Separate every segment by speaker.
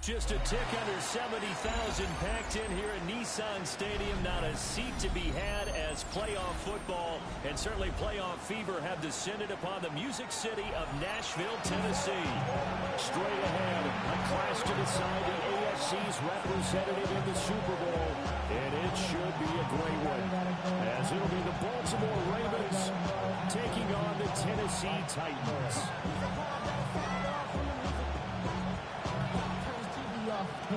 Speaker 1: Just a tick under 70,000 packed in here at Nissan Stadium. Not a seat to be had as playoff football and certainly playoff fever have descended upon the Music City of Nashville, Tennessee. Straight ahead, a clash to decide the AFC's representative in the Super Bowl. And it should be a great one, as it'll be the Baltimore Ravens taking on the Tennessee Titans.
Speaker 2: The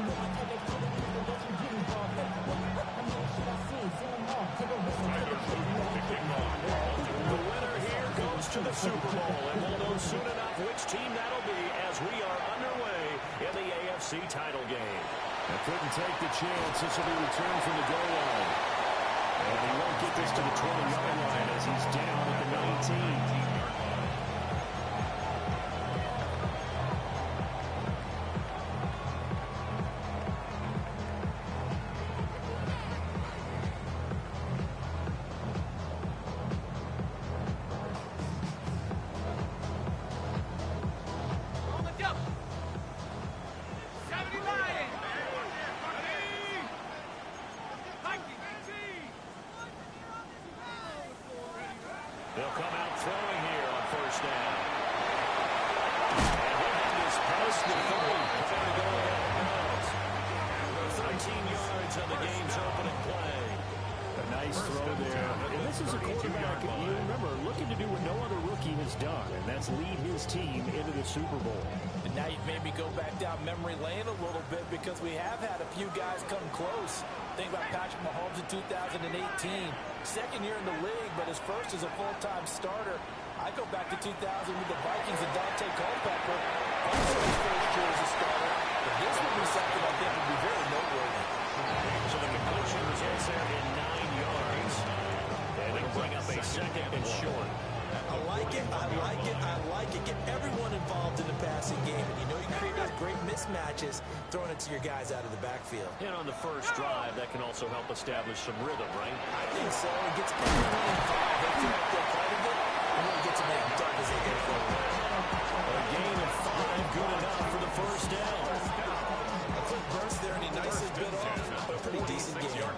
Speaker 2: winner
Speaker 1: here goes to the Super Bowl, and we'll know soon enough which team that'll be as we are underway in the AFC title game.
Speaker 3: I couldn't take the chance. This will be returned from the goal line. And he won't get this to the 20-yard line as he's down at the 19.
Speaker 1: They'll come out throwing here on first down. And he'll have this pass defended. Trying to go ahead. 13 yards on the game's opening play.
Speaker 3: A nice throw there. And this is a quarterback, you remember, looking to do what no other rookie has done, and that's lead his team into the Super Bowl.
Speaker 4: And now you've made me go back down memory lane a little bit because we have had a few guys come close. Think about Patrick Mahomes in 2018. Second year in the league, but his first as a full-time starter. I go back to 2000 with the Vikings and Dante Culpepper. Also his first year as a starter. But this would be something I think would be very noteworthy.
Speaker 1: So the conclusion results there in 9 yards. And it'll bring up a second and short.
Speaker 4: I like it, I like it, I like it. Get everyone involved in the passing game. And you know you create those great mismatches throwing it to your guys out of the backfield.
Speaker 1: And on the first drive, that can also help establish some rhythm, right?
Speaker 4: I think so. It gets everyone involved. They feel like they're part of it. And really get to make them dumb as they go forward.
Speaker 1: A gain of 5, good enough for the first down.
Speaker 4: A quick burst there, and he nicely bit off a pretty decent game.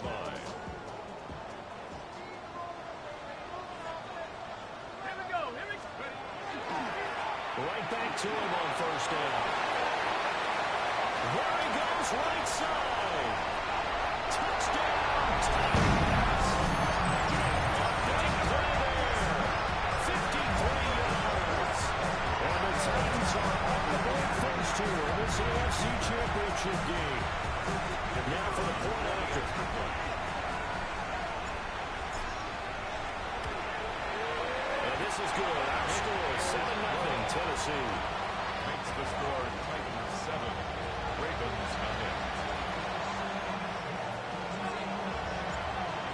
Speaker 1: Right back to him on first down. There he goes, right side. Touchdown, Titans. Big play there. 53 yards. And the Titans are on the board first here in this AFC Championship game. And now for the point after. This is good. Our score is 7-0 Tennessee.
Speaker 5: Makes the score Titans 7, Ravens nothing.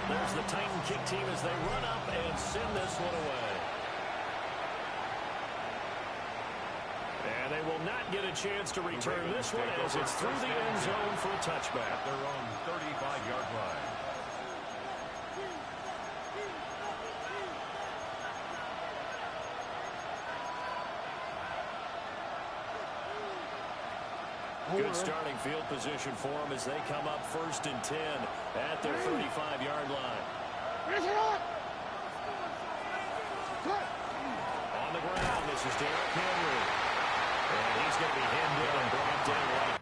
Speaker 1: There's the Titan kick team as they run up and send this one away. And they will not get a chance to return this one as it's through the end zone for a touchback.
Speaker 5: Their own 35-yard line.
Speaker 1: Good starting field position for them as they come up 1st and 10 at their 35-yard line. On the ground, this is Derrick Henry. And he's going to be hemmed in and brought down right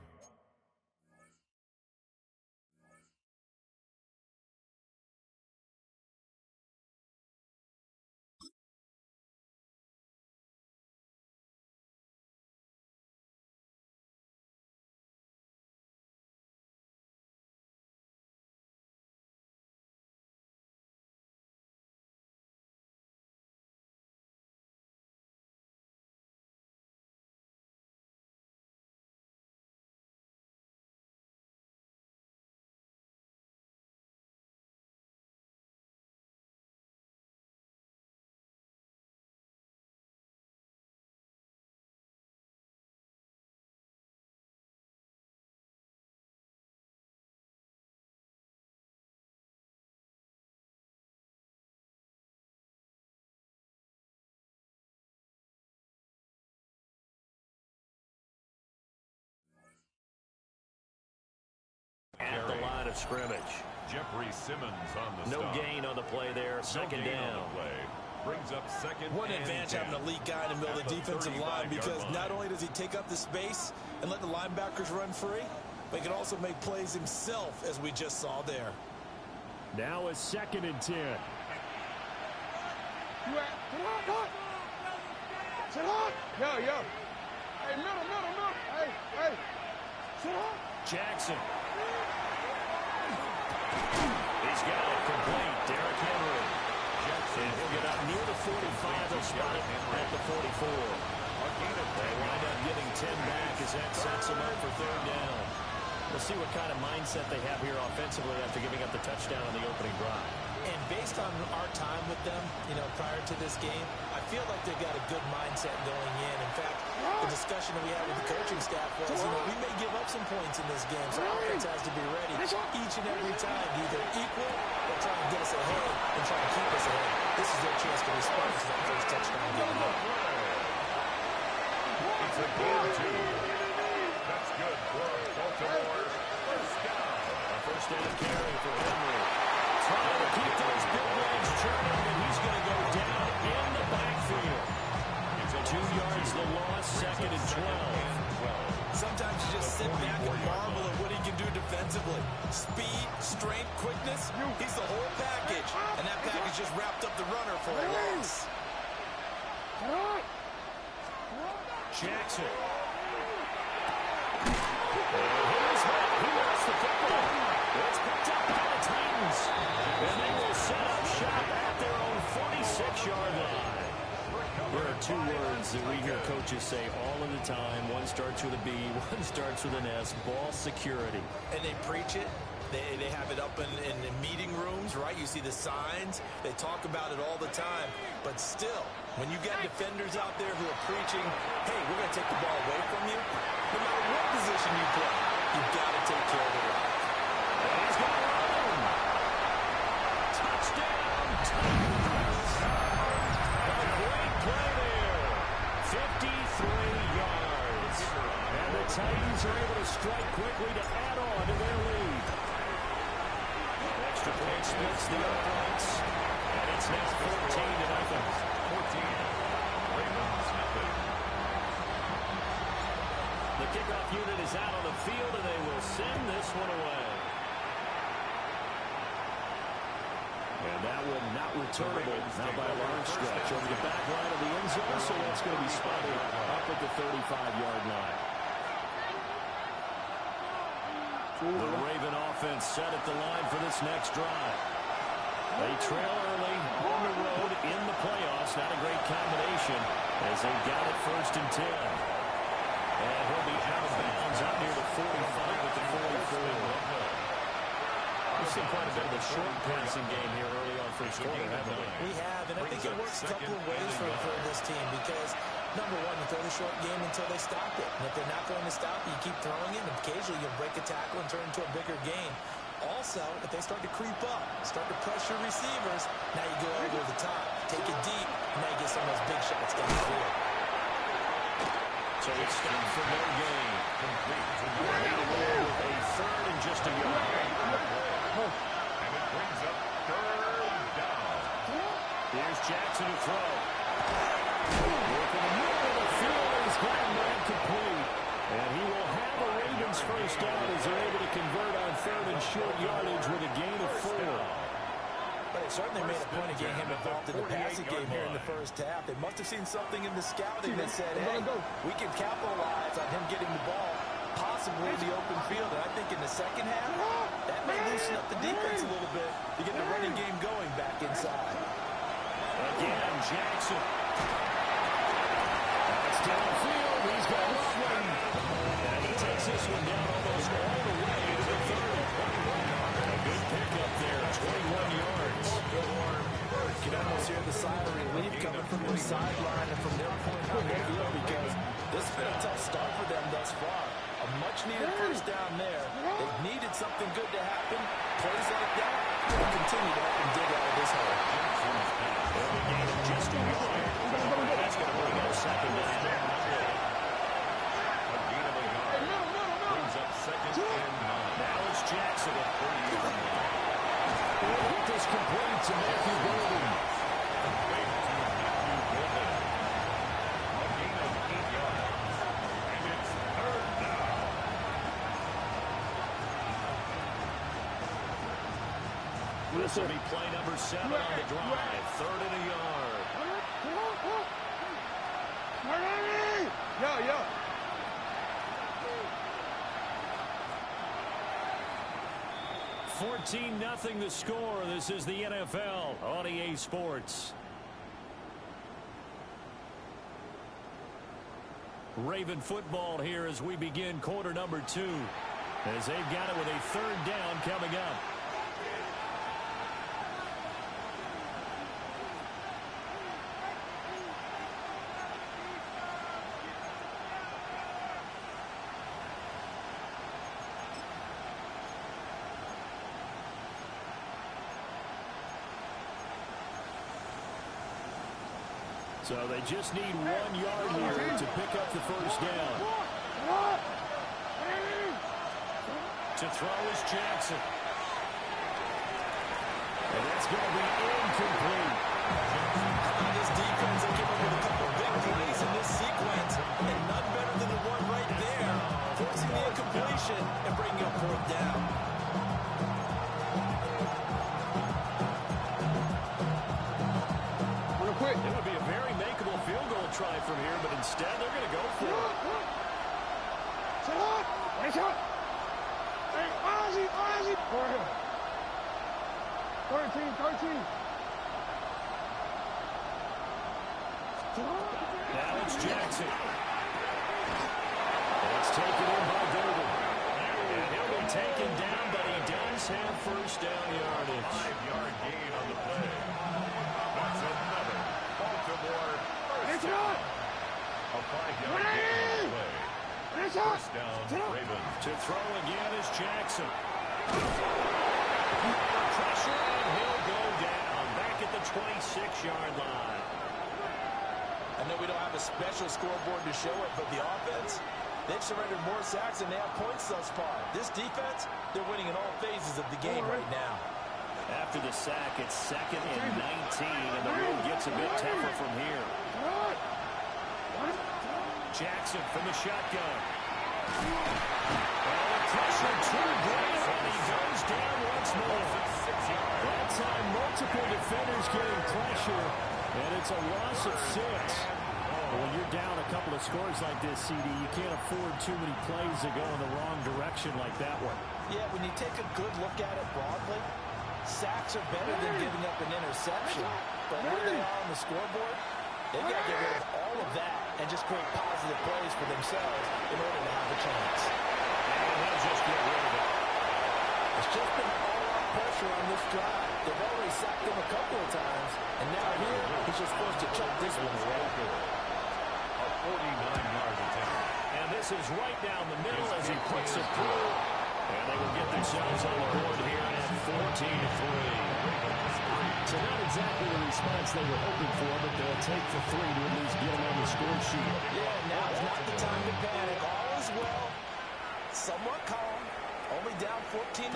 Speaker 1: of scrimmage.
Speaker 5: Jeffrey Simmons on the
Speaker 1: No
Speaker 5: stop.
Speaker 1: gain on the play there. Second down.
Speaker 5: Play. Brings up second.
Speaker 4: One advantage having an elite guy in the middle of the defensive line, because not only does he take up the space and let the linebackers run free, but he can also make plays himself, as we just saw there.
Speaker 3: Now it's 2nd and 10.
Speaker 2: Sit on. Yo. Hey, middle. Hey. Sit on.
Speaker 1: Jackson. He's got it complete. Derrick Henry. And he'll get out near the 45. They'll spot it at the 44. They wind up getting 10 back as that sets them up for 3rd down. We'll see what kind of mindset they have here offensively after giving up the touchdown on the opening drive.
Speaker 4: And based on our time with them, prior to this game, I feel like they've got a good mindset going in. In fact, the discussion that we had with the coaching staff was, we may give up some points in this game, so our offense has to be ready each and every time to either equal or try and get us ahead and try to keep us ahead. This is their chance to respond to that first touchdown given up.
Speaker 5: It's a game 2. That's good for Baltimore. First down.
Speaker 1: A first down carry for Henry. Trying to keep those big legs churning, and he's going to go down in the backfield. 2 yards the loss, 2nd and 12.
Speaker 4: Sometimes you just sit back and marvel at what he can do defensively. Speed, strength, quickness, he's the whole package. And that package just wrapped up the runner for a loss.
Speaker 1: Jackson. He lost the football. It's picked up by the Titans. And they will set up shop at their own 46-yard line. There are 2 words that we hear coaches say all of the time. One starts with a B, one starts with an S. Ball security.
Speaker 4: And they preach it. They have it up in meeting rooms, right? You see the signs. They talk about it all the time. But still, when you got defenders out there who are preaching, hey, we're going to take the ball away from you, no matter what position you play, you've got to take care of the rock.
Speaker 1: He's going to run. Touchdown, Titans. A great play there. 53 yards. And the Titans are able to strike quickly to add on to their lead. Extra point splits the uprights. And it's now 14-0.
Speaker 5: 14. Ravens nothing.
Speaker 1: The kickoff unit is out on the field, and they will send this one away. And that one not returnable. Now by a long stretch over the back line of the end zone, so that's going to be spotted up at the 35-yard line. The Raven offense set at the line for this next drive. They trail early on the road in the playoffs. Not a great combination as they got it 1st and 10. And he'll be out of bounds out near the 45 at the 44. We've seen quite a bit of a short passing game here early on first quarter, haven't we?
Speaker 4: We have, and I think it works a couple of ways for this team because, number one, you throw the short game until they stop it. And if they're not going to stop it, you keep throwing it, and occasionally you'll break a tackle and turn it into a bigger game. Also, if they start to creep up, start to pressure receivers, now you go over the top, take it deep, and now you get some of those big shots down the field.
Speaker 1: So it's stopped for no gain. With a 3rd and just a yard.
Speaker 5: And it brings up 3rd down.
Speaker 1: Here's Jackson to throw. Working the middle of the field, he's got him complete. And he will have a Ravens first down as they're able to convert on 3rd and short yardage with a gain of 4.
Speaker 4: But it certainly made a point of getting him involved in the passing game here in the first half. They must have seen something in the scouting that said, hey, we can capitalize on him getting the ball, possibly in the open field. And I think in the second half, that may loosen up the defense a little bit to get the running game going back inside.
Speaker 1: Again, Jackson. That's downfield. He's got one. And he takes this one down almost all the way to the 30. A good pickup there, 21 yards.
Speaker 4: You can almost hear the sigh of relief coming from their sideline and from their point on the field because this has been a tough start for them thus far. A much-needed first down there. They've needed something good to happen. Plays like that will continue to help them dig out of this hole.
Speaker 1: Every game of just a yard. That's going to bring up 2nd down.
Speaker 5: A gain of a yard. Brings up 2nd and 9.
Speaker 1: Now it's Jackson at 38.
Speaker 3: complete to Matthew Golden.
Speaker 5: Complete to Matthew Golden. A gain of 8 yards. And it's third down.
Speaker 1: This will be play number 7 on the drive. 3rd and a yard.
Speaker 2: Yo, yo.
Speaker 1: 14-0 the score. This is the NFL on EA Sports. Raven football here as we begin quarter number 2. As they've got it with a 3rd down coming up. So they just need 1 yard here to pick up the first down. To throw is Jackson. And that's going to be incomplete.
Speaker 4: This defense will give up with a couple big plays in this sequence, and none better than the one right there, forcing the incompletion and bringing up 4th down.
Speaker 1: It would be a very makeable field goal try from here, but instead they're going to go for it. Now it's Jackson. It's taken in by Golden. And he'll be taken down, but he does have first down yardage.
Speaker 5: 5-yard gain on the play. That's another Baltimore first down. A 5-yard gain on the play. First down, Ravens.
Speaker 1: To throw again is Jackson. Pressure, and he'll go down. Back at the 26-yard line.
Speaker 4: I know we don't have a special scoreboard to show it, but the offense, they've surrendered more sacks than they have points thus far. This defense, they're winning in all phases of the game right now.
Speaker 1: After the sack, it's 2nd and 19, and the road gets a bit tougher from here. Jackson from the shotgun. Oh, pressure too great, and he goes down once more. That time, multiple defenders getting pressure, and it's a loss of 6. When you're down a couple of scores like this, CD, you can't afford too many plays to go in the wrong direction like that one.
Speaker 4: Yeah, when you take a good look at it broadly, sacks are better than giving up an interception. But where they are on the scoreboard, they've got to get rid of all of that and just create positive plays for themselves in order to have a chance.
Speaker 1: And they'll just get rid of it.
Speaker 4: It's just been all-out pressure on this drive. They've already sacked him a couple of times, and now here, he's just forced to chuck this one away.
Speaker 5: A 49-yard attempt.
Speaker 1: And this is right down the middle as he puts it through. And they will get themselves on the board here at 14-3. So not exactly the response they were hoping for, but they'll take the 3 to at least get them on the score sheet.
Speaker 4: Yeah, now's not the time to panic. All is well. Somewhat calm. Only down 14-0.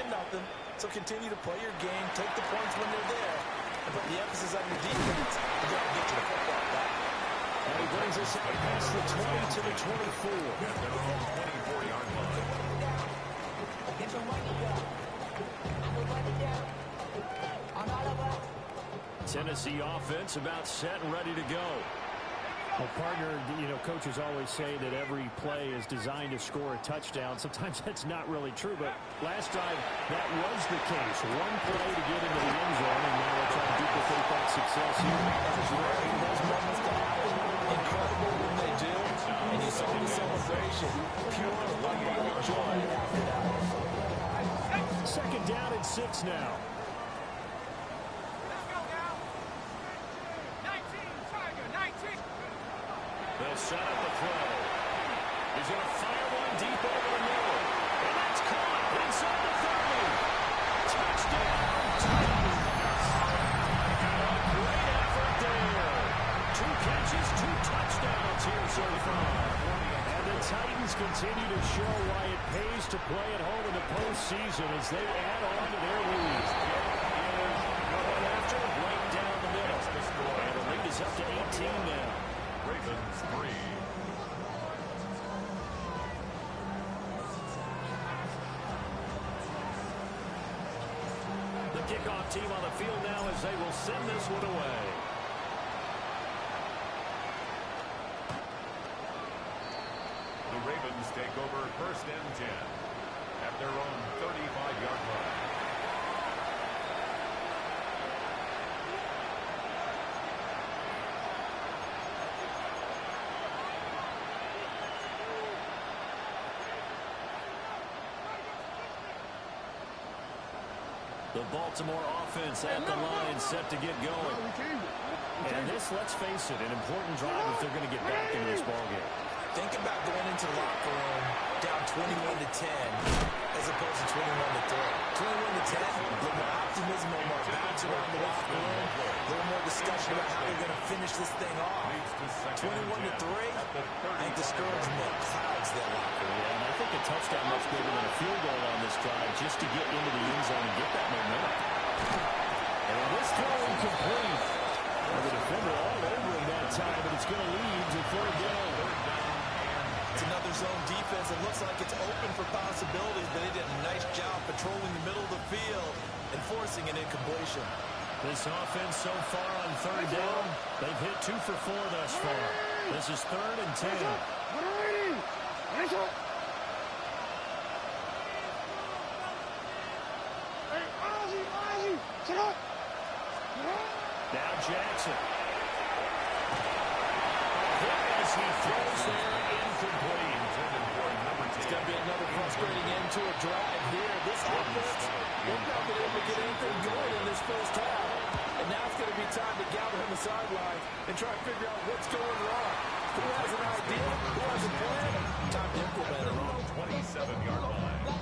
Speaker 4: So continue to play your game, take the points when they're there, and put the emphasis on your defense. You got to get to the football back.
Speaker 1: And he brings us out past the 20 to the 24.
Speaker 5: At their own 24-yard line.
Speaker 1: Tennessee offense about set and ready to go.
Speaker 3: Well, partner, coaches always say that every play is designed to score a touchdown. Sometimes that's not really true, but last drive that was the case. One play to get into the end zone, and now they'll try to duplicate that success here.
Speaker 4: It's rare for those moments to happen. Incredible when they do, and you saw the celebration. Pure, unbelievable joy after that.
Speaker 3: 2nd down and 6 now.
Speaker 1: They'll set up the throw. He's going to fire one deep over the middle. And that's caught inside the 30. Touchdown, Titans. A great effort there. 2 catches, 2 touchdowns here so far. And the Titans continue to show why it pays to play at home in the postseason as they add on to their lead. is up to 18 now.
Speaker 5: Ravens 3.
Speaker 1: The kickoff team on the field now as they will send this one away.
Speaker 5: The Ravens take over 1st and 10 at their own 35-yard line.
Speaker 1: The Baltimore offense at the line set to get going. And this, let's face it, an important drive if they're going to get back into this ballgame.
Speaker 4: Think about going into the locker room down 21-10 as opposed to 21-3. 21-10, a little more optimism, a little more bounce around the locker room, a little more discussion about how they're going to finish this thing off. 21-3, I think discouragement clouds that locker room.
Speaker 1: And I think a touchdown much bigger than a field goal on this drive just to get into the end zone and get that momentum. And this throw incomplete. Well, the defender all over him that time, but it's going to lead to 3rd down.
Speaker 4: It's another zone defense. It looks like it's open for possibilities, but they did a nice job patrolling the middle of the field and forcing an incompletion.
Speaker 1: This offense so far on 3rd down, they've hit 2 for 4 thus far. This is 3rd and 10. Now Jackson. As he throws there, incomplete.
Speaker 4: It's going to be another frustrating end to a drive here. This offense, they've not been able to get anything going in this first half. And now it's going to be time to gather on the sideline and try to figure out what's going wrong. Who has an idea? Who has a plan? Time to implement it.
Speaker 5: 27-yard line.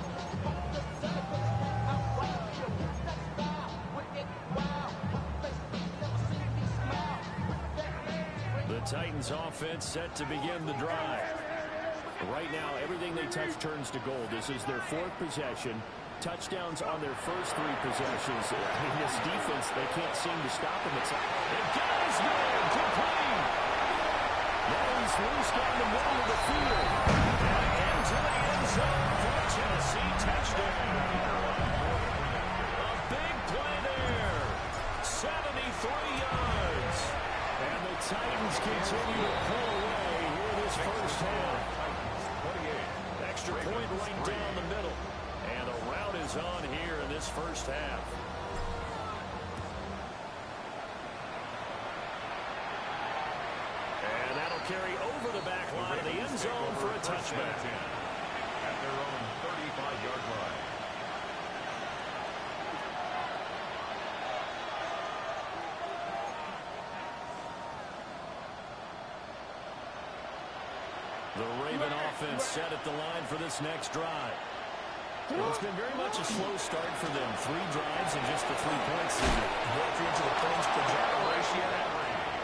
Speaker 1: The Titans offense set to begin the drive. Right now, everything they touch turns to gold. This is their 4th possession. Touchdowns on their first 3 possessions. I mean, this defense, they can't seem to stop him. It goes there, complete. Now he's loose down the middle of the field. And into the end zone for a Tennessee touchdown. A big play there. 73 yards. And the Titans continue to pull away here this first half. Extra point right down the middle. And the route is on here in this first half. And that'll carry over the back line of the end zone for a touchback.
Speaker 5: At their own 35-yard line.
Speaker 1: The Raven offense set at the line for this next drive. Well, it's been very much a slow start for them. 3 drives and just the 3 points.
Speaker 4: What into the points per drive ratio?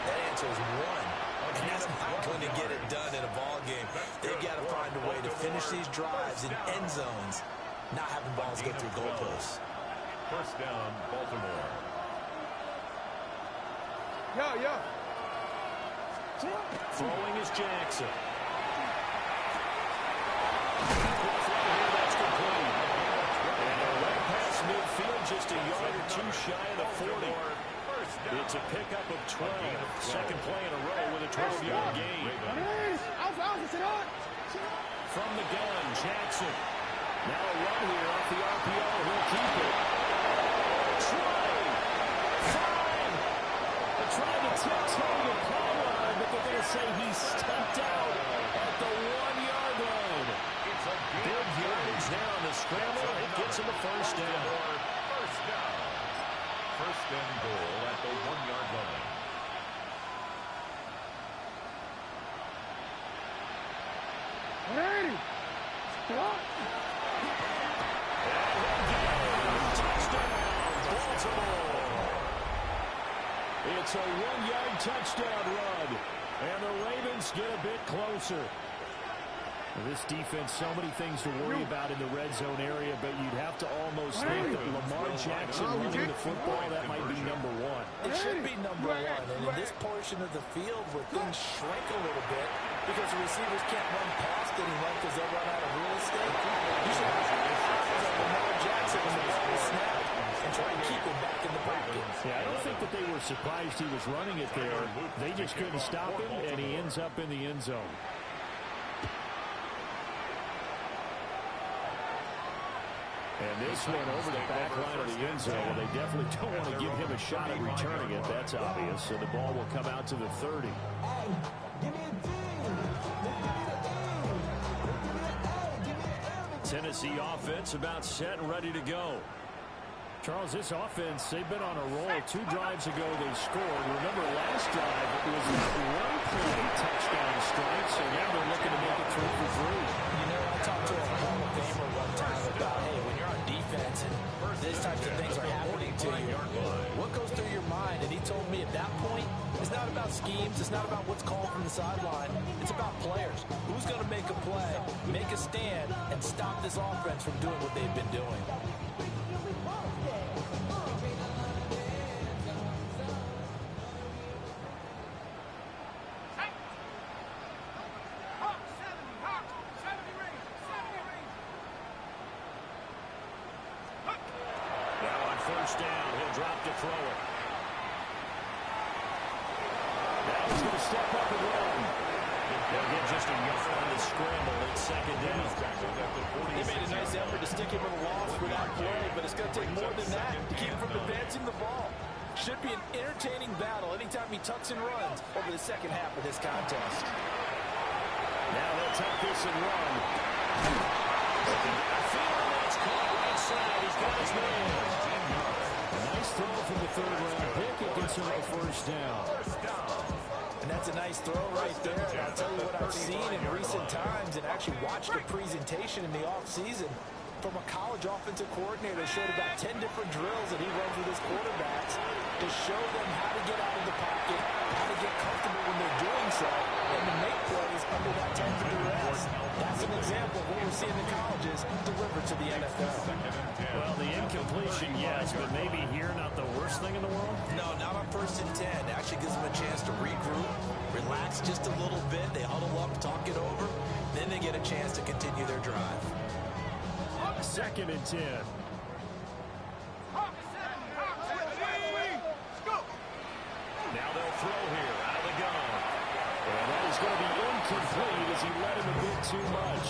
Speaker 4: That answer is 1. And that's not going to get it done in a ball game. They've got to find a way to finish these drives in end zones, not having balls go through goalposts.
Speaker 5: 1st down, Baltimore.
Speaker 2: Yeah.
Speaker 1: Throwing is Jackson. Midfield just a yard or 2 shy of the 40. It's a pickup of 12. Second play in a row with a 12-yard gain. From the gun, Jackson. Now a run here off the RPO. He'll keep it. They're trying to tiptoe the pylon, but they're going to say he stepped out at the 1-yard line. Big yardage now on the scramble. It gets him a first down.
Speaker 5: First and goal at the 1-yard line.
Speaker 1: Touchdown, Baltimore. It's a 1-yard touchdown run, and the Ravens get a bit closer.
Speaker 3: This defense, so many things to worry about in the red zone area, but you'd have to almost think that Lamar Jackson running the football, that might be number one.
Speaker 4: It should be number one, and in this portion of the field where things shrink a little bit because the receivers can't run past anyone because they'll run out of real estate, you should have eyes on Lamar Jackson when the ball is snapped and try to keep him back in the pocket.
Speaker 3: Yeah, I don't think that they were surprised he was running it there. They just couldn't stop him, and he ends up in the end zone. And this one over the back line of the end zone. Well, they definitely don't want to give him a shot at returning it. That's obvious. So the ball will come out to the 30.
Speaker 1: Tennessee offense about set and ready to go.
Speaker 3: Charles, this offense, they've been on a roll. 2 drives ago they scored. Remember, last drive it was that one-play touchdown strike, so now they're looking to make it 3 for 3.
Speaker 4: You know, I talked to a Hall of Famer one time about, hey, when you're on defense and these types of things are happening to you, what goes through your mind? And he told me at that point, it's not about schemes, it's not about what's called from the sideline, it's about players. Who's going to make a play, make a stand, and stop this offense from doing what they've been doing?
Speaker 1: First down, he'll drop to throw it. Now he's going to step up and run. They'll get just a yard on the scramble. It's second down.
Speaker 4: They made a nice effort to stick him in a loss for that play, but it's going to take more than that to keep him from advancing the ball. Should be an entertaining battle anytime he tucks and runs over the second half of this contest.
Speaker 3: Now they'll tuck this and run.
Speaker 1: I feel that's caught right side. He's got his man.
Speaker 3: Nice throw from the third-round pick. It gets him a first down.
Speaker 4: And that's a nice throw right there. And I'll tell you what I've seen in recent times and actually watched a presentation in the offseason from a college offensive coordinator that showed about 10 different drills that he runs with his quarterbacks to show them how to get out of the pocket, how to get comfortable when they're doing so, and to make plays under that type of duress. That's an example of what we're seeing in colleges delivered to the NFL.
Speaker 3: Well, the incompletion, yes, but maybe here not the worst thing in the world?
Speaker 4: No, not on 1st and 10. It actually gives them a chance to regroup, relax just a little bit. They huddle up, talk it over. Then they get a chance to continue their drive.
Speaker 3: 2nd and 10.
Speaker 1: Now they'll throw here out of the gun.
Speaker 3: And that is going to be incomplete as he let him a bit too much.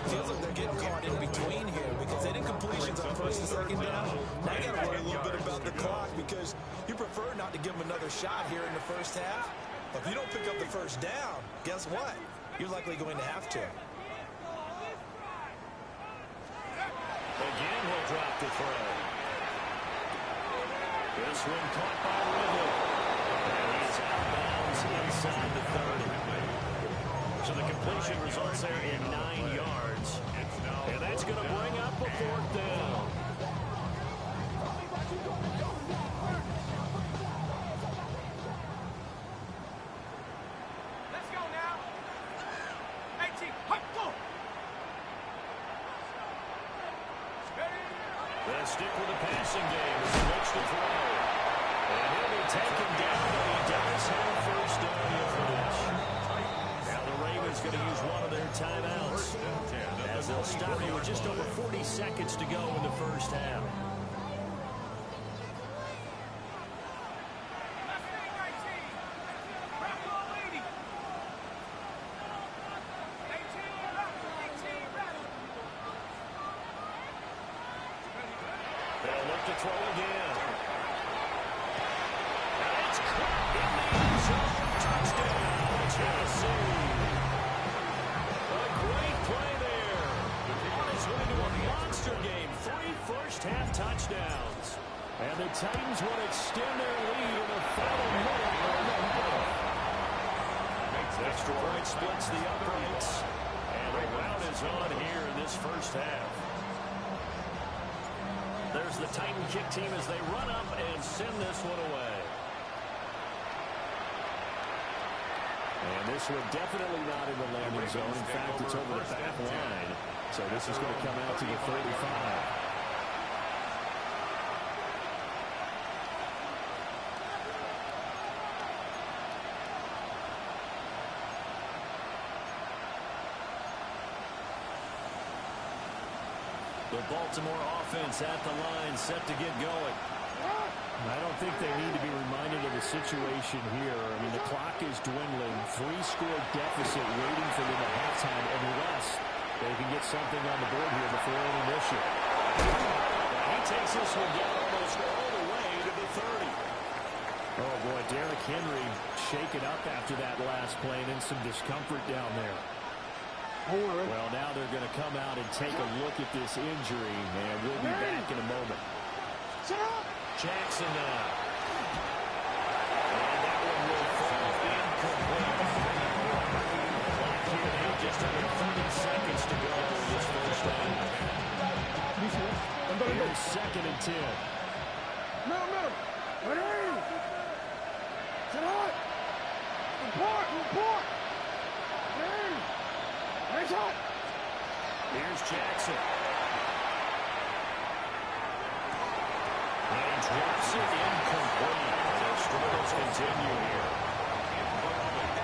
Speaker 4: Feels like they're getting caught in between here because they did completions on 1st and 2nd down. Now you got to worry a little bit about the clock because you prefer not to give them another shot here in the first half. But if you don't pick up the first down, guess what? You're likely going to have to.
Speaker 1: Again, he'll drop to throw. This one caught by Riddle. And he's out of bounds inside the 30. So the completion results there in 9 yards. And that's going to bring up a 4th down.
Speaker 2: Let's go now. 18. Go.
Speaker 1: They'll stick with the passing game as he looks to throw. And he'll be taken down, but he does have first down yardage. Now the Ravens going to use one of their timeouts as they'll stop you with just over 40 seconds to go in the first half. They'll look to throw again. And it's caught in the end zone. Touchdown, Tennessee. A great play there. On his way to a monster game. 3 first-half touchdowns.
Speaker 3: And the Titans will extend their lead in the final minute of the half.
Speaker 1: Extra point splits the uprights. And the rout is on here in this first half. There's the Titan kick team as they run up and send this one away.
Speaker 3: And this one definitely not in the landing zone. In fact, it's over the back line. So this is going to come out to the 35.
Speaker 1: The Baltimore offense at the line, set to get going.
Speaker 3: I don't think they need to be reminded of the situation here. I mean, the clock is dwindling. 3-score deficit waiting for them at halftime unless they can get something on the board here before intermission.
Speaker 1: He takes this one down almost all the way to the 30.
Speaker 3: Oh, boy, Derrick Henry shaken up after that last play and in some discomfort down there. Well, now they're going to come out and take a look at this injury, and we'll be back in a moment.
Speaker 1: Jackson now. And that one will fall incomplete. Clock here now, just under 30 seconds to go in this first half.
Speaker 3: Here's 2nd and 10.
Speaker 1: Here's Jackson. And drops it incomplete. Their struggles continue here.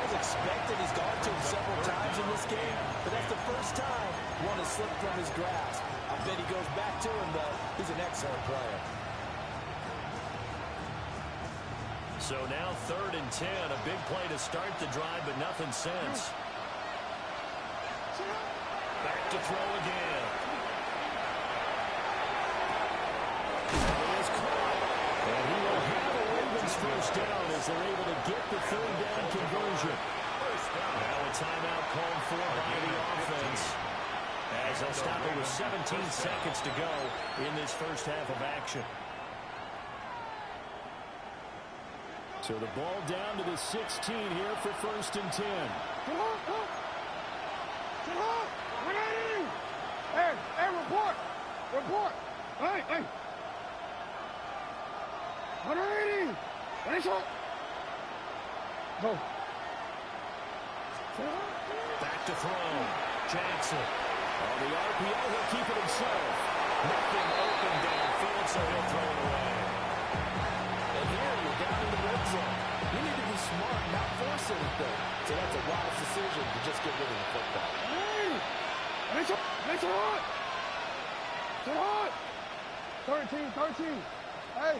Speaker 4: As expected, he's gone to him several times in this game, but that's the first time one has slipped from his grasp. I bet he goes back to him, though. He's an excellent player.
Speaker 1: So now 3rd and 10. A big play to start the drive, but nothing since. Back to throw again.
Speaker 3: He is caught. And he will have a Ravens first down as they're able to get the 3rd down conversion.
Speaker 1: Now a timeout called for by the offense. As they'll stop it with 17 seconds to go in this first half of action.
Speaker 3: So the ball down to the 16 here for 1st and 10.
Speaker 2: Hey, report! Hey! 180! Finish up! Go.
Speaker 1: Back to throw. Jackson. On the RPO, he'll keep it himself. Nothing open downfield, so he'll throw it away.
Speaker 4: And here you're down in the red zone. You need to be smart, not force anything. So that's a wise decision to just get rid of the football.
Speaker 2: Hey! Finish up! 13! Hey!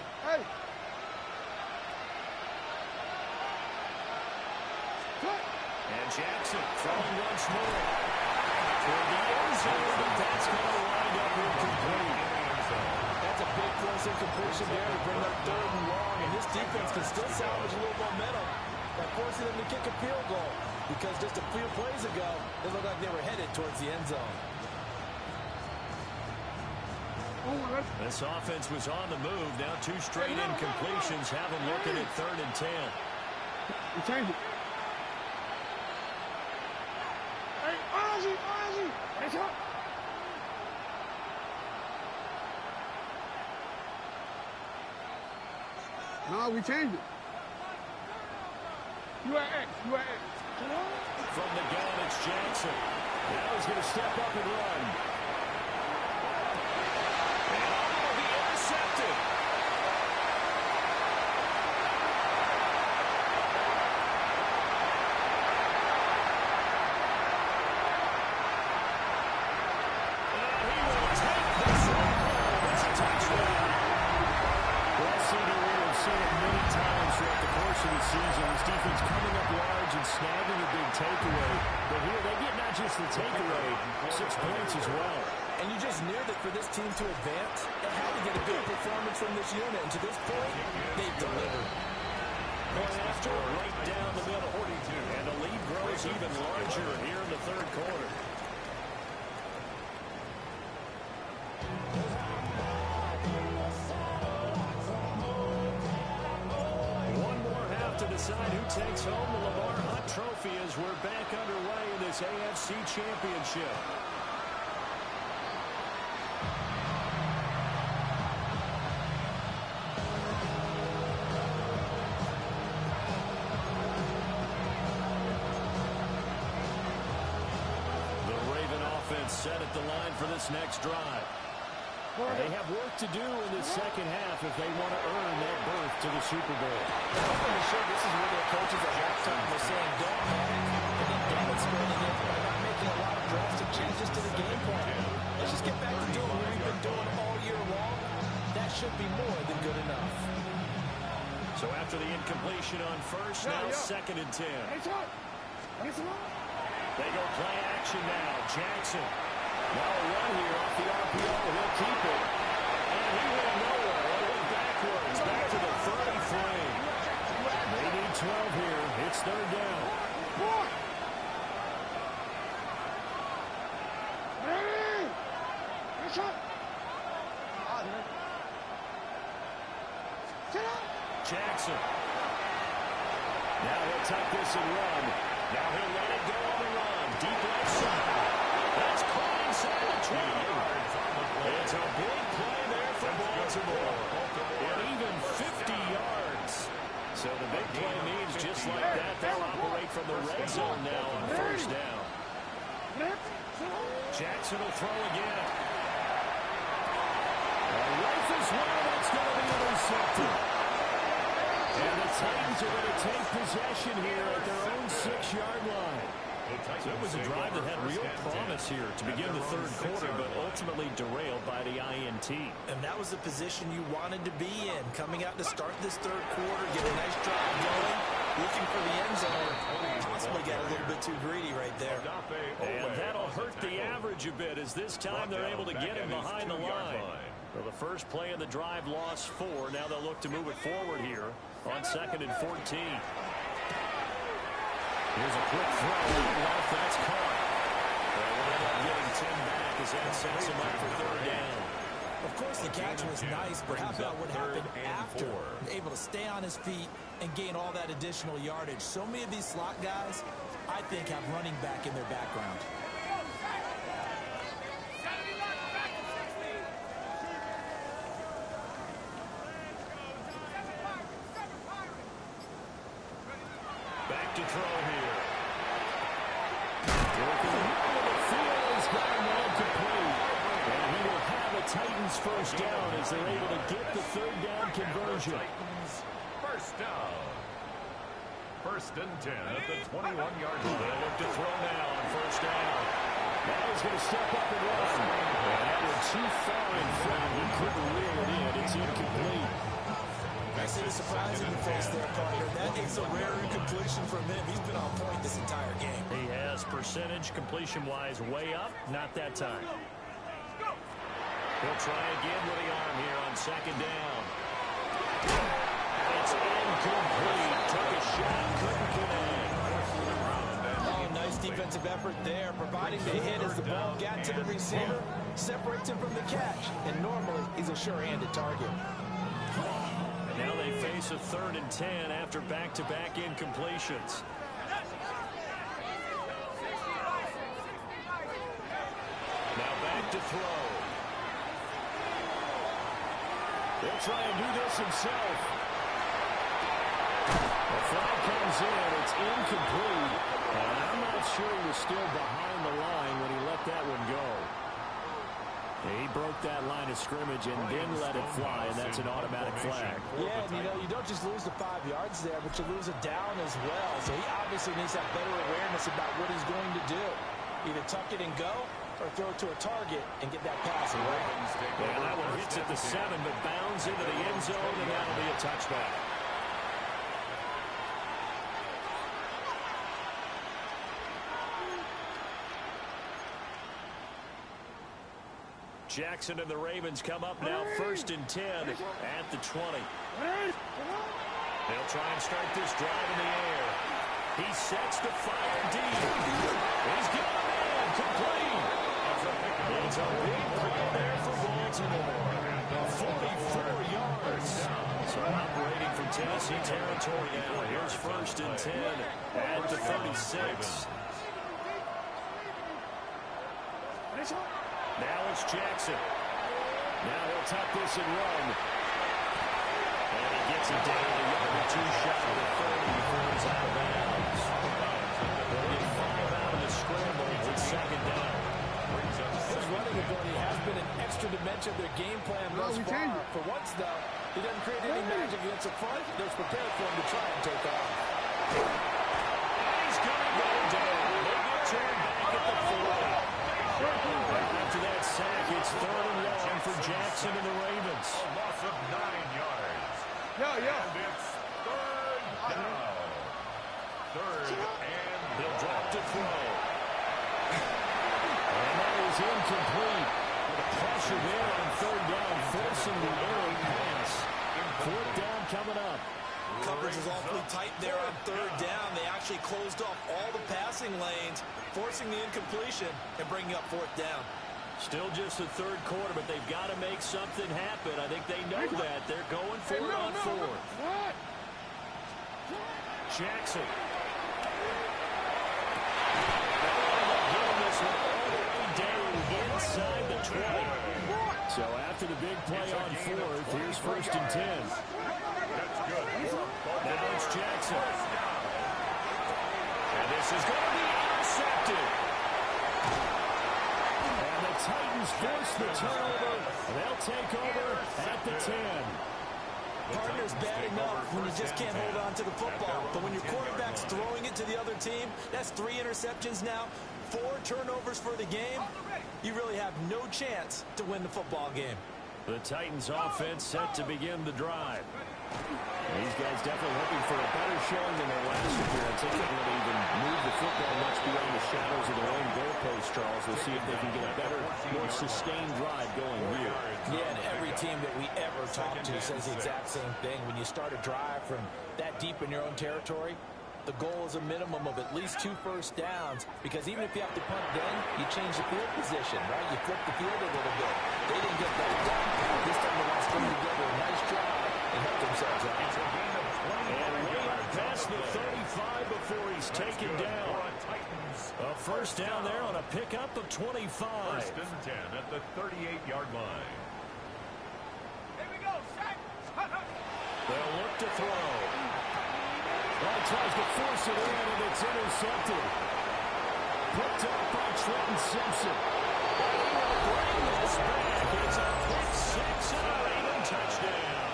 Speaker 1: And Jackson throwing once more. For the end zone, but that's going to wind up incomplete.
Speaker 4: That's a big close incompletion there to bring up 3rd and long. And this defense can still salvage a little momentum by forcing them to kick a field goal. Because just a few plays ago, it looked like they were headed towards the end zone.
Speaker 1: This offense was on the move. Now 2 straight incompletions have them looking at 3rd and 10.
Speaker 2: We change it. Hey, Ozzy! Finish up! No, we changed it. You at X.
Speaker 1: From the gun, it's Jackson. Now he's going to step up and run. And will be intercepted. And he will take this one home. It's a touchdown.
Speaker 3: Well, CD, we have seen it many times throughout the course of the season. This defense coming up large and snagging a big takeaway. But here they get not just the takeaway, 6 points as well.
Speaker 4: And you just knew that for this team to advance, it had to get a good performance from this unit. And to this point, they've delivered.
Speaker 1: Point after, right down the middle. And the lead grows even larger here in the 3rd quarter. One more half to decide who takes home the Lamar Hunt Trophy as we're back underway in this AFC Championship. set at the line for this next drive.
Speaker 3: They have work to do in the second half if they want to earn that berth to the Super Bowl.
Speaker 4: I'm pretty sure this is where their coaches at halftime were saying, don't panic, and then demonstrating it by not making a lot of drastic changes to the game plan. Let's just get back to doing what we've been doing all year long. That should be more than good enough.
Speaker 1: So after the incompletion on first, now 2nd and 10. They go play action now. Jackson. Now a run here off the RPO. He'll keep it. And he went nowhere. He went backwards. Back to the 33. They need 12 here. It's 3rd down. Jackson. Now he'll tuck this and run. Now he'll let it go on the run. Deep left side. That's caught inside the 20. It's a big play there for Baltimore. And even 50 yards. So the big play means just like that, they'll operate from the red zone now on 1st down. Jackson will throw again. Rifles one, that's going to be intercepted. And the Titans are going to take possession here at their own 6-yard line. So it was a drive that had real promise here to begin the 3rd quarter, but ultimately derailed by the INT.
Speaker 4: And that was the position you wanted to be in, coming out to start this 3rd quarter, get a nice drive going, looking for the end zone, possibly got a little bit too greedy right there.
Speaker 1: And that'll hurt the average a bit, as this time they're able to get him behind the line. Well, the first play of the drive lost 4. Now they'll look to move it forward here on 2nd and 14. Here's a quick throw. Left, that's caught. They'll wind up getting 10 back as that sets him up for 3rd down.
Speaker 4: Of course, the catch was nice, but how about what happened after? Able to stay on his feet and gain all that additional yardage. So many of these slot guys, I think, have running back in their background.
Speaker 1: Back to throw here. Working the middle of the field, he's got him all complete. And he will have a Titans 1st down as they're able to get the 3rd down conversion.
Speaker 5: First down. 1st and 10 at the 21-yard line.
Speaker 1: They'll look to throw now on 1st down. Now he's going to step up and run. And that was too far in front. He couldn't reel it in. It's incomplete.
Speaker 4: I see the surprise in your face there, partner. That is a rare incompletion from him. He's been on point this entire game.
Speaker 1: He has percentage completion-wise way up. Not that time. He'll try again with the arm here on 2nd down. It's incomplete. Took a shot, couldn't connect.
Speaker 4: Oh, nice defensive effort there, providing the hit as the ball got to the receiver, separates him from the catch, and normally he's a sure-handed target.
Speaker 1: Now they face a 3rd and 10 after back-to-back incompletions. Now back to throw. He'll try and do this himself. The flag comes in. It's incomplete. And I'm not sure he was still behind the line when he let that one go. He broke that line of scrimmage and then let it fly, and that's an automatic flag.
Speaker 4: Yeah, and you don't just lose the 5 yards there, but you lose a down as well. So he obviously needs to have better awareness about what he's going to do. Either tuck it and go, or throw it to a target and get that pass away.
Speaker 1: Well, that one hits at the 7, but bounds into the end zone, and that'll be a touchback. Jackson and the Ravens come up now 1st and 10 at the 20. They'll try and start this drive in the air. He sets to fire deep. He's got a man complete. It's a big play there for Baltimore. 44 yards. So operating from Tennessee territory now. Here's 1st and 10 at the 36. Now it's Jackson. Now he'll tuck this and run. And he gets it down to the 2 shot of the 30 before he's out of bounds. They'll get 5 out of the scramble. It's 2nd down.
Speaker 4: running ability has been an extra dimension of their game plan thus far. For once, though, he doesn't create any magic against the front. They're prepared for him to try and take off.
Speaker 1: He's going to go down. They get turned back at the 40. After that sack, it's 3rd and long for Jackson and the Ravens.
Speaker 5: A loss of 9 yards. And it's 3rd down. 3rd and
Speaker 1: He'll drop to throw. And that is incomplete. The pressure there on 3rd down, forcing the error pass. 4th down coming up.
Speaker 4: Coverage is awfully tight there on 3rd down. They actually closed off all the passing lanes, forcing the incompletion and bringing up 4th down.
Speaker 1: Still just the 3rd quarter, but they've got to make something happen. I think they know that. They're going for it on 4th. Jackson. Giving this one all the way down inside the 20. So after the big play on 4th, here's 1st and 10.
Speaker 5: that's good.
Speaker 1: Now it's Jackson. And this is going to be intercepted. And the Titans force the turnover. They'll take over at the 10.
Speaker 4: Partner's bad enough when you just can't hold on to the football. But when your quarterback's throwing it to the other team, that's 3 interceptions now, 4 turnovers for the game. You really have no chance to win the football game.
Speaker 1: The Titans offense set to begin the drive. These guys definitely hoping for a better showing than their last appearance. They couldn't really even move the football much beyond the shadows of their own goalpost, Charles. We'll see if they can get a better, more sustained drive going here.
Speaker 4: Yeah, and every team that we ever talk to says the exact same thing. When you start a drive from that deep in your own territory, the goal is a minimum of at least 2 first downs, because even if you have to punt then, you change the field position, right? You flip the field a little bit. They didn't get that done. This time they want to string together a nice drive and help themselves out.
Speaker 1: And way up past the 35 before he's taken down. A first down there on a pickup of 25.
Speaker 5: 1st and 10 at the 38-yard line.
Speaker 2: Here we go, set.
Speaker 1: They'll look to throw. Well, tries to force it in, and it's intercepted. Picked up by Trenton Simpson. They will bring this back. It's a quick 6 and a Raven touchdown.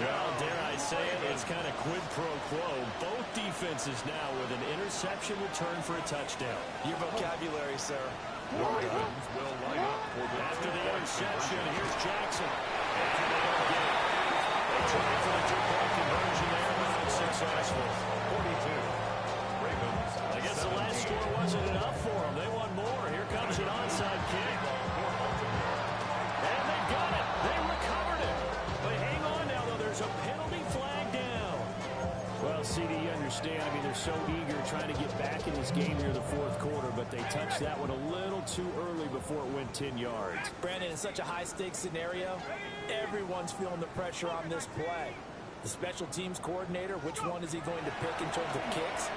Speaker 1: Well, dare I say it, it's kind of quid pro quo. Both defenses now with an interception return for a touchdown.
Speaker 4: Your vocabulary, sir.
Speaker 5: Ravens will line up for the
Speaker 1: After the interception, here's Jackson. And they don't get it. They tried for the 2-point conversion there, but unsuccessful.
Speaker 5: 42. Ravens.
Speaker 1: I guess the last score wasn't enough for them. They want more. Here comes an onside kick. And they got it. They recovered it. But hang on now, though. There's a penalty flag down. Well, CD, you understand. I mean, they're so eager trying to get back in this game here in the 4th quarter, but they touched that one a little too early before it went 10 yards.
Speaker 4: Brandon, in such a high-stakes scenario, everyone's feeling the pressure on this play. The special teams coordinator, which one is he going to pick in terms of kicks?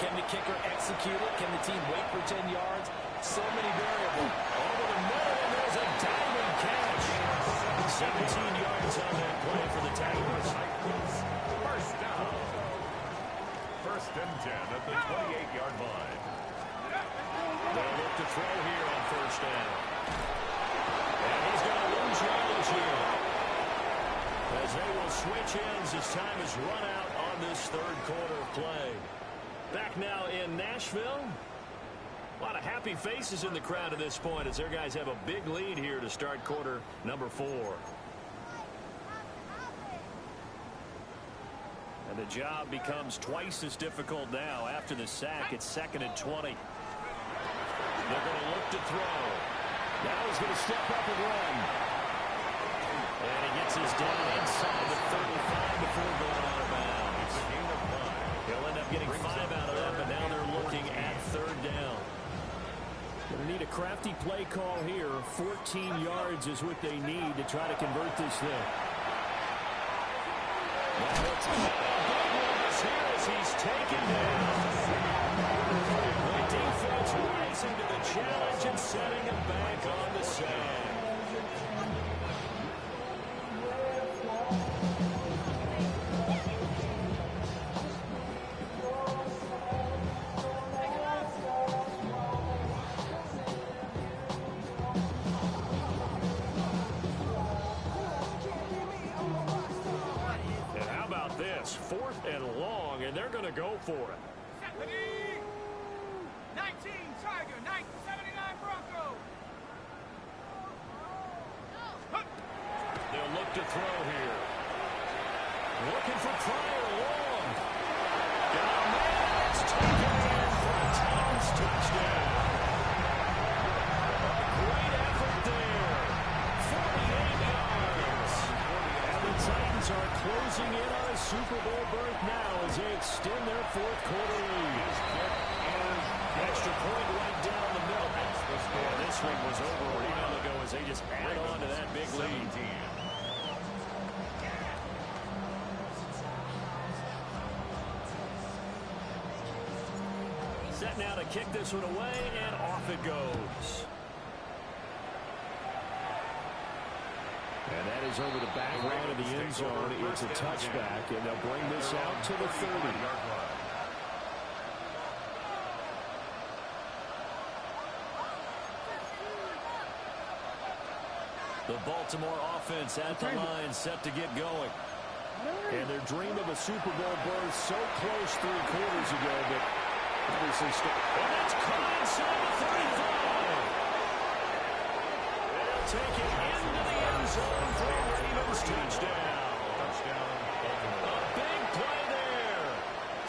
Speaker 4: Can the kicker execute it? Can the team wait for 10 yards? So many variables.
Speaker 1: Over the middle, and there's a diving catch. 17 yards on that play for the Titans.
Speaker 5: First down. 1st and 10 at the 28-yard line.
Speaker 1: They'll look to throw here on 1st down. And he's going to lose yardage here, as they will switch ends as time is run out on this 3rd quarter of play. Back now in Nashville. A lot of happy faces in the crowd at this point as their guys have a big lead here to start quarter number 4. And the job becomes twice as difficult now. After the sack, it's 2nd and 20. They're going to look to throw. Now he's going to step up and run. And he gets his down inside the 35 before going out of bounds. He'll end up getting 5 out of that, but now they're looking at 3rd down. Going to need a crafty play call here. 14 yards is what they need to try to convert this thing. Now it's here as he's taken down. The defense rising to the challenge and setting him back on the sand.
Speaker 3: going to go for it.
Speaker 2: 19 Tiger, 79 Bronco.
Speaker 1: They'll look to throw here. Looking for Pryor long. Got a man. It's taken in for a Titans touchdown. Great effort there. 48 yards. And the Titans are closing in on a Super Bowl berth now as they extend their fourth quarter lead. Extra point right down the middle. And this one was over a while ago as they just add on to that big lead. Set now to kick this one away, and off it goes.
Speaker 3: And that is over the back line of the end zone. It's a touchback, and they'll bring this out to the 30.
Speaker 1: The Baltimore offense at the line set to get going.
Speaker 3: And their dream of a Super Bowl berth so close 3 quarters ago, but obviously still.
Speaker 1: And it's caught inside the 35. They'll take it into the end zone for a Ravens touchdown. A big play there.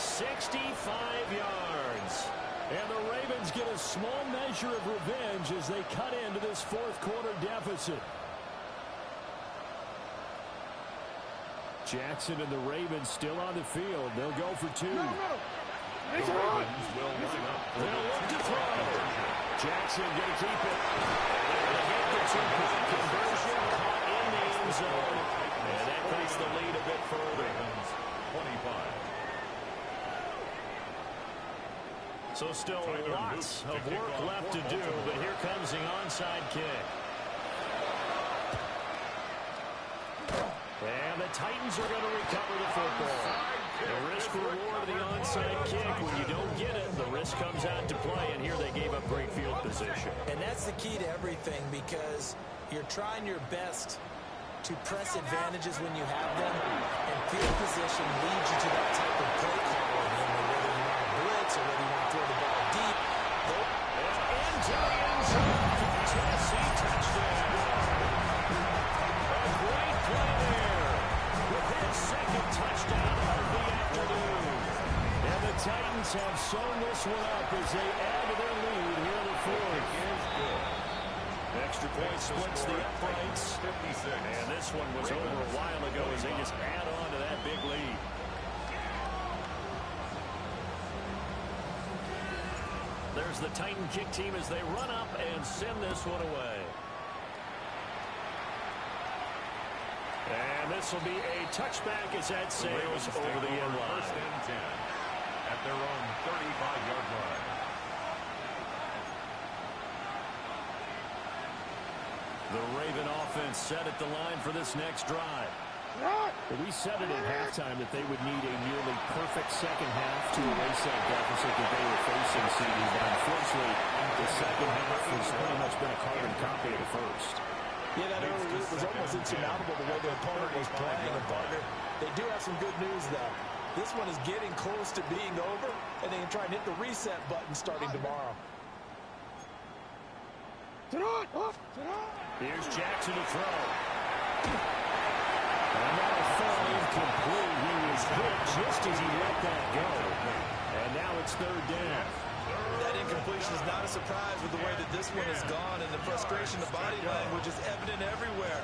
Speaker 1: 65 yards. And the Ravens get a small measure of revenge as they cut into this fourth quarter deficit.
Speaker 3: Jackson and the Ravens still on the field. They'll go for 2.
Speaker 5: The Ravens will line up.
Speaker 1: They'll look to throw.
Speaker 3: Jackson going to keep it.
Speaker 1: They get the 2-point conversion caught in the end zone. And that takes the lead a bit further.
Speaker 5: 25.
Speaker 1: So still lots of work left to do, but here comes the onside kick. And the Titans are going to recover the football. The risk-reward of the onside kick. When you don't get it, the risk comes out to play, and here they gave up great field position.
Speaker 4: And that's the key to everything, because you're trying your best to press advantages when you have them, and field position leads you to that type of play calling. Whether you want to blitz or whether you want to throw the ball deep.
Speaker 1: Into the end zone for the Tennessee touchdown. A great play there with his second touchdown of the afternoon. And the Titans have sewn this one up as they add to their lead here in the fourth. Extra point splits the uprights.
Speaker 5: 56.
Speaker 1: And this one was over a while ago as they just add on to that big lead. There's the Titan kick team as they run up and send this one away. And this will be a touchback as that sails over the end line.
Speaker 5: First and 10 at their own 35-yard line.
Speaker 1: The Raven offense set at the line for this next drive.
Speaker 3: We said it at halftime that they would need a nearly perfect second half to erase that deficit that they were facing, CD. But unfortunately, the second half has pretty much been a carbon copy of the first.
Speaker 4: Yeah, that early lead was almost insurmountable the way their opponent was playing. And partner, they do have some good news, though. This one is getting close to being over, and they can try and hit the reset button starting tomorrow.
Speaker 1: Here's Jackson to throw.
Speaker 3: And that'll fall incomplete. He was hit just as he let that go. And now it's third down.
Speaker 4: That incompletion is not a surprise with the way that this one has gone, and the frustration, the body language is evident everywhere.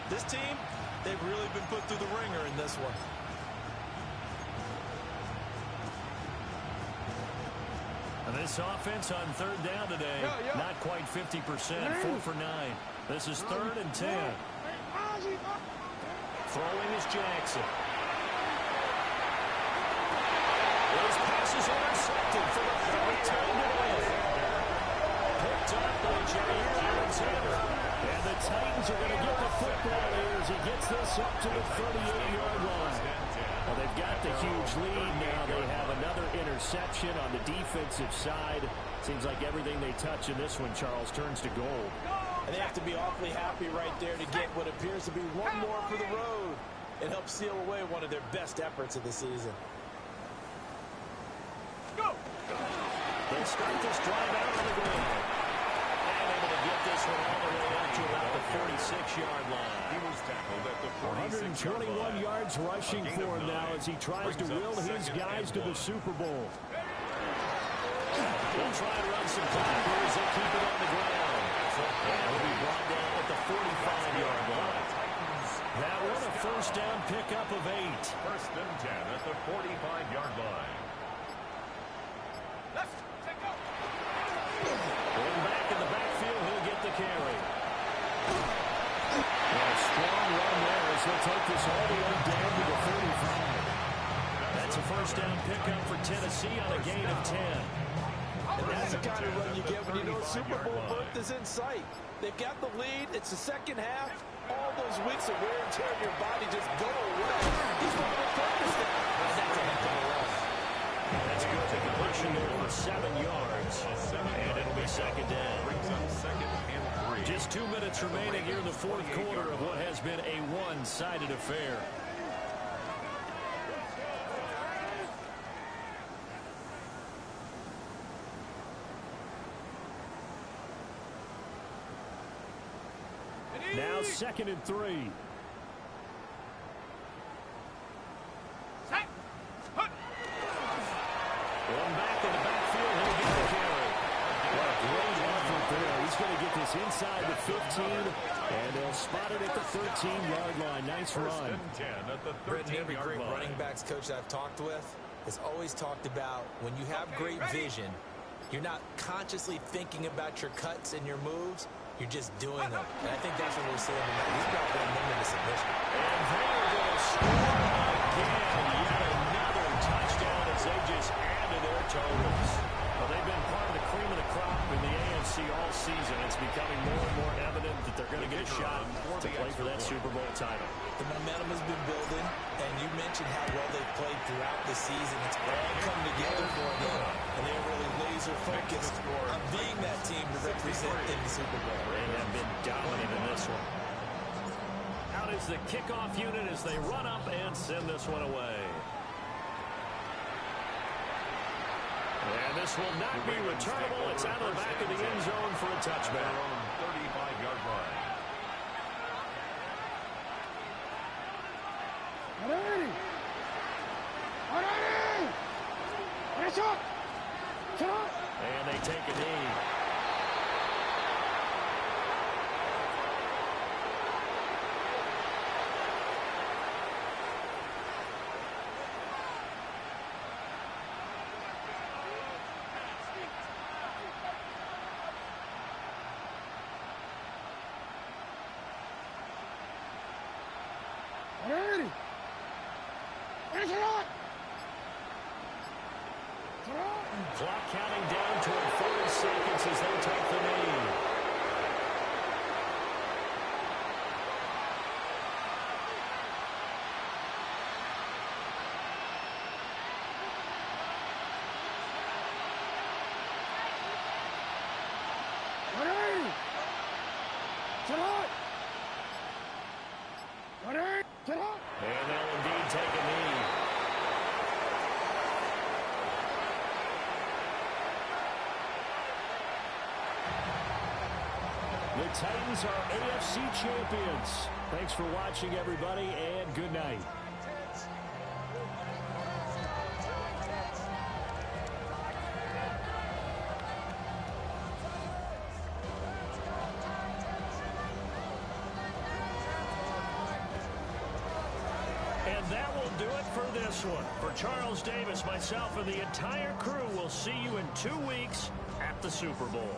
Speaker 4: This team, they've really been put through the ringer in this one.
Speaker 1: And this offense on third down today, not quite 50%, 4 for 9. This is 3rd and 10. Throwing is Jackson. His pass is intercepted for the 3rd time today. Picked up by Jair Alexander. And the Titans are going to get the football here as he gets this up to the 38-yard line. Well, they've got the huge lead now. They have another interception on the defensive side. Seems like everything they touch in this one, Charles, turns to gold.
Speaker 4: And they have to be awfully happy right there to get what appears to be one more for the road and help seal away one of their best efforts of the season.
Speaker 1: They'll start this drive out on the ground. And able to get this one all the way up to about the 46-yard line.
Speaker 5: He was tackled at the 46-yard
Speaker 3: 121
Speaker 5: line.
Speaker 3: yards rushing for him now as he tries to will his guys to the Super Bowl.
Speaker 1: They'll try and run some clappers. They'll keep it on the ground. And he'll be brought down at the 45-yard line. That one a first down pickup of 8.
Speaker 5: First and 10 at the 45-yard line.
Speaker 2: Left. Take go.
Speaker 1: Going back in the backfield, he'll get the carry.
Speaker 3: A strong run there as they'll take this all the way down to the 35.
Speaker 1: That's a first down pickup for Tennessee on a gain of 10.
Speaker 4: And that's the kind of run you get when you know Super Bowl berth is in sight. They've got the lead. It's the second half. All those weeks of wear and tear in your body just go away. He's going to focus now. That's a heck of a run.
Speaker 1: That's good. The completion there for 7 yards. And it'll be second down.
Speaker 5: Brings up second and 3.
Speaker 1: Just 2 minutes remaining here in the fourth quarter of what has been a one-sided affair.
Speaker 3: Now second and 3.
Speaker 2: Set. Put.
Speaker 1: One back in the backfield. He'll get the carry.
Speaker 3: What a great effort there. He's going to get this inside the 15, and they'll spot it at the 13-yard line. Nice
Speaker 5: First
Speaker 3: run.
Speaker 5: and 10 at the
Speaker 4: Britain, every
Speaker 5: 13-yard
Speaker 4: great
Speaker 5: line.
Speaker 4: running backs coach I've talked with has always talked about when you have great vision, you're not consciously thinking about your cuts and your moves. You're just doing them. And I think that's what we're seeing tonight. He's got one minute of submission.
Speaker 1: And they're going to score again. Yet another touchdown as they just add to their totals. Well, they've been part of the cream of the crop in the AFC all season. It's becoming more and more evident that they're going to get a shot to play for that Super Bowl title.
Speaker 4: The momentum has been building, and you mentioned how well they've played throughout the season. It's all come together for them, and they're really laser-focused on being that team to represent in the Super Bowl.
Speaker 1: They have been dominant in this one. Out is the kickoff unit as they run up and send this one away. And this will not be returnable. It's out of the back of the end zone for a touchback.
Speaker 5: Their own 35-yard line.
Speaker 1: And they take a knee. Clock counting down toward 40 seconds as they take the knee. And they'll indeed take a knee. The Titans are AFC champions. Thanks for watching, everybody, and good night. And that will do it for this one. For Charles Davis, myself, and the entire crew, we'll see you in 2 weeks at the Super Bowl.